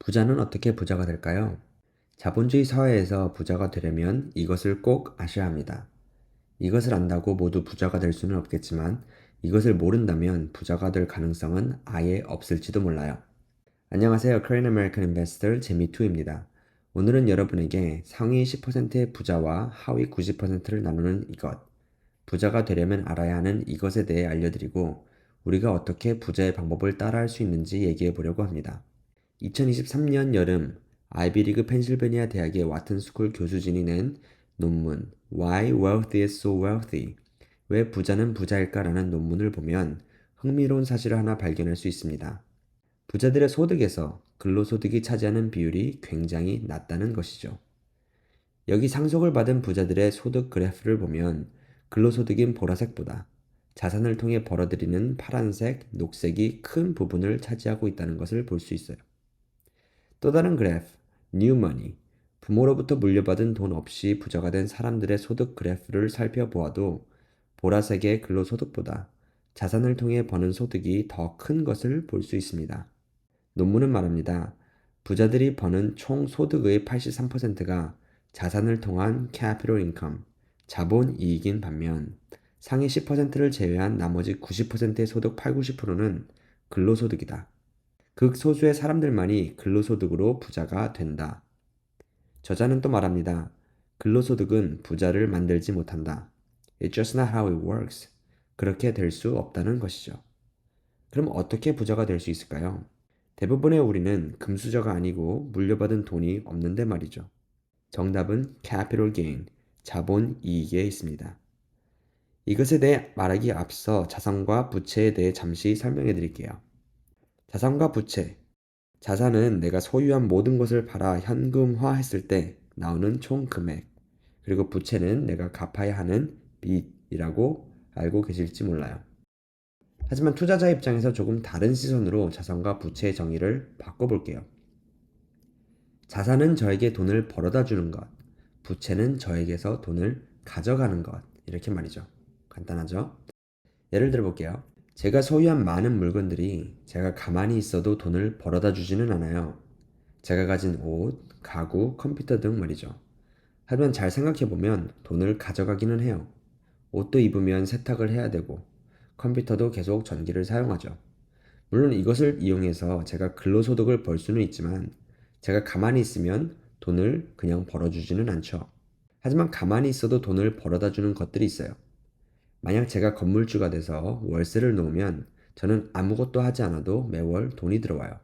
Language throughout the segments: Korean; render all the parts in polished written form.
부자는 어떻게 부자가 될까요? 자본주의 사회에서 부자가 되려면 이것을 꼭 아셔야 합니다. 이것을 안다고 모두 부자가 될 수는 없겠지만 이것을 모른다면 부자가 될 가능성은 아예 없을지도 몰라요. 안녕하세요. Korean American Investor 재미2입니다. 오늘은 여러분에게 상위 10%의 부자와 하위 90%를 나누는 이것, 부자가 되려면 알아야 하는 이것에 대해 알려드리고 우리가 어떻게 부자의 방법을 따라할 수 있는지 얘기해 보려고 합니다. 2023년 여름 아이비리그 펜실베니아 대학의 와튼 스쿨 교수진이 낸 논문 Why Wealth is so Wealthy? 왜 부자는 부자일까라는 논문을 보면 흥미로운 사실을 하나 발견할 수 있습니다. 부자들의 소득에서 근로소득이 차지하는 비율이 굉장히 낮다는 것이죠. 여기 상속을 받은 부자들의 소득 그래프를 보면 근로소득인 보라색보다 자산을 통해 벌어들이는 파란색, 녹색이 큰 부분을 차지하고 있다는 것을 볼 수 있어요. 또 다른 그래프, New Money, 부모로부터 물려받은 돈 없이 부자가 된 사람들의 소득 그래프를 살펴보아도 보라색의 근로소득보다 자산을 통해 버는 소득이 더 큰 것을 볼 수 있습니다. 논문은 말합니다. 부자들이 버는 총 소득의 83%가 자산을 통한 Capital Income, 자본 이익인 반면 상위 10%를 제외한 나머지 90%의 소득 8, 90%는 근로소득이다. 극소수의 사람들만이 근로소득으로 부자가 된다. 저자는 또 말합니다. 근로소득은 부자를 만들지 못한다. It's just not how it works. 그렇게 될 수 없다는 것이죠. 그럼 어떻게 부자가 될 수 있을까요? 대부분의 우리는 금수저가 아니고 물려받은 돈이 없는데 말이죠. 정답은 capital gain, 자본 이익에 있습니다. 이것에 대해 말하기 앞서 자산과 부채에 대해 잠시 설명해 드릴게요. 자산과 부채, 자산은 내가 소유한 모든 것을 팔아 현금화했을 때 나오는 총 금액, 그리고 부채는 내가 갚아야 하는 빚이라고 알고 계실지 몰라요. 하지만 투자자 입장에서 조금 다른 시선으로 자산과 부채의 정의를 바꿔볼게요. 자산은 저에게 돈을 벌어다 주는 것, 부채는 저에게서 돈을 가져가는 것, 이렇게 말이죠. 간단하죠? 예를 들어 볼게요. 제가 소유한 많은 물건들이 제가 가만히 있어도 돈을 벌어다 주지는 않아요. 제가 가진 옷, 가구, 컴퓨터 등 말이죠. 하지만 잘 생각해보면 돈을 가져가기는 해요. 옷도 입으면 세탁을 해야 되고 컴퓨터도 계속 전기를 사용하죠. 물론 이것을 이용해서 제가 근로소득을 벌 수는 있지만 제가 가만히 있으면 돈을 그냥 벌어주지는 않죠. 하지만 가만히 있어도 돈을 벌어다 주는 것들이 있어요. 만약 제가 건물주가 돼서 월세를 놓으면 저는 아무것도 하지 않아도 매월 돈이 들어와요.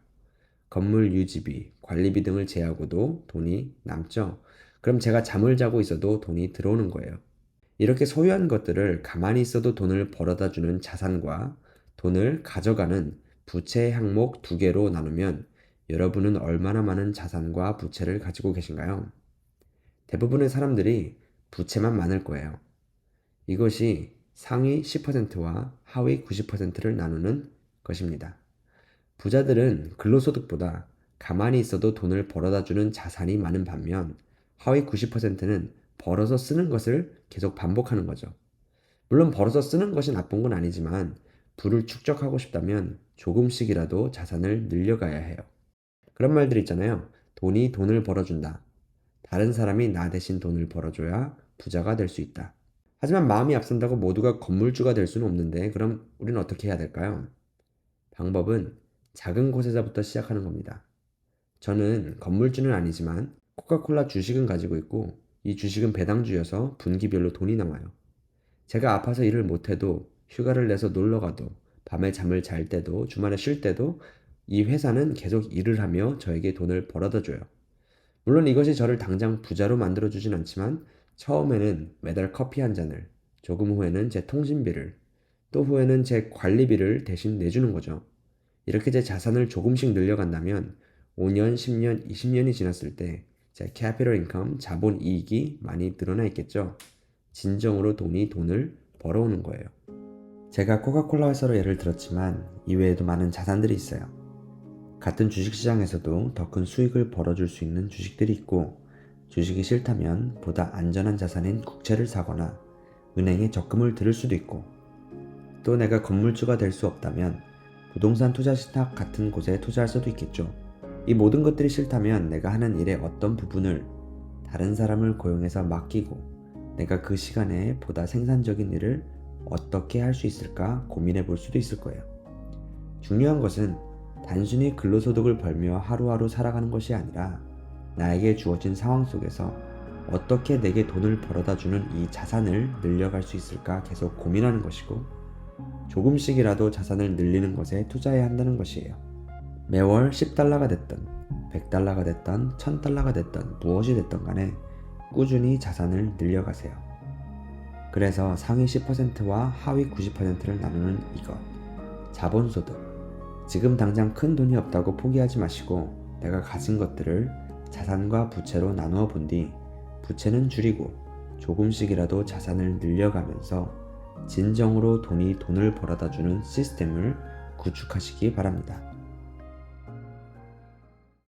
건물 유지비, 관리비 등을 제하고도 돈이 남죠. 그럼 제가 잠을 자고 있어도 돈이 들어오는 거예요. 이렇게 소유한 것들을 가만히 있어도 돈을 벌어다 주는 자산과 돈을 가져가는 부채의 항목 두 개로 나누면 여러분은 얼마나 많은 자산과 부채를 가지고 계신가요? 대부분의 사람들이 부채만 많을 거예요. 이것이 상위 10%와 하위 90%를 나누는 것입니다. 부자들은 근로소득보다 가만히 있어도 돈을 벌어다 주는 자산이 많은 반면 하위 90%는 벌어서 쓰는 것을 계속 반복하는 거죠. 물론 벌어서 쓰는 것이 나쁜 건 아니지만 부를 축적하고 싶다면 조금씩이라도 자산을 늘려가야 해요. 그런 말들 있잖아요. 돈이 돈을 벌어준다. 다른 사람이 나 대신 돈을 벌어줘야 부자가 될 수 있다. 하지만 마음이 앞선다고 모두가 건물주가 될 수는 없는데 그럼 우리는 어떻게 해야 될까요? 방법은 작은 곳에서부터 시작하는 겁니다. 저는 건물주는 아니지만 코카콜라 주식은 가지고 있고 이 주식은 배당주여서 분기별로 돈이 나와요. 제가 아파서 일을 못해도 휴가를 내서 놀러가도 밤에 잠을 잘 때도 주말에 쉴 때도 이 회사는 계속 일을 하며 저에게 돈을 벌어다 줘요. 물론 이것이 저를 당장 부자로 만들어주진 않지만 처음에는 매달 커피 한 잔을, 조금 후에는 제 통신비를, 또 후에는 제 관리비를 대신 내주는 거죠. 이렇게 제 자산을 조금씩 늘려간다면 5년, 10년, 20년이 지났을 때 제 캐피털 인컴, 자본 이익이 많이 늘어나 있겠죠. 진정으로 돈을 벌어오는 거예요. 제가 코카콜라 회사로 예를 들었지만 이외에도 많은 자산들이 있어요. 같은 주식시장에서도 더 큰 수익을 벌어줄 수 있는 주식들이 있고 주식이 싫다면 보다 안전한 자산인 국채를 사거나 은행에 적금을 들을 수도 있고 또 내가 건물주가 될 수 없다면 부동산 투자 신탁 같은 곳에 투자할 수도 있겠죠. 이 모든 것들이 싫다면 내가 하는 일의 어떤 부분을 다른 사람을 고용해서 맡기고 내가 그 시간에 보다 생산적인 일을 어떻게 할 수 있을까 고민해 볼 수도 있을 거예요. 중요한 것은 단순히 근로소득을 벌며 하루하루 살아가는 것이 아니라 나에게 주어진 상황 속에서 어떻게 내게 돈을 벌어다 주는 이 자산을 늘려갈 수 있을까 계속 고민하는 것이고, 조금씩이라도 자산을 늘리는 것에 투자해야 한다는 것이에요. 매월 10달러가 됐든 100달러가 됐든 1000달러가 됐든 무엇이 됐든 간에 꾸준히 자산을 늘려가세요. 그래서 상위 10%와 하위 90%를 나누는 이것, 자본소득. 지금 당장 큰 돈이 없다고 포기하지 마시고 내가 가진 것들을 자산과 부채로 나누어 본 뒤 부채는 줄이고 조금씩이라도 자산을 늘려가면서 진정으로 돈이 돈을 벌어다 주는 시스템을 구축하시기 바랍니다.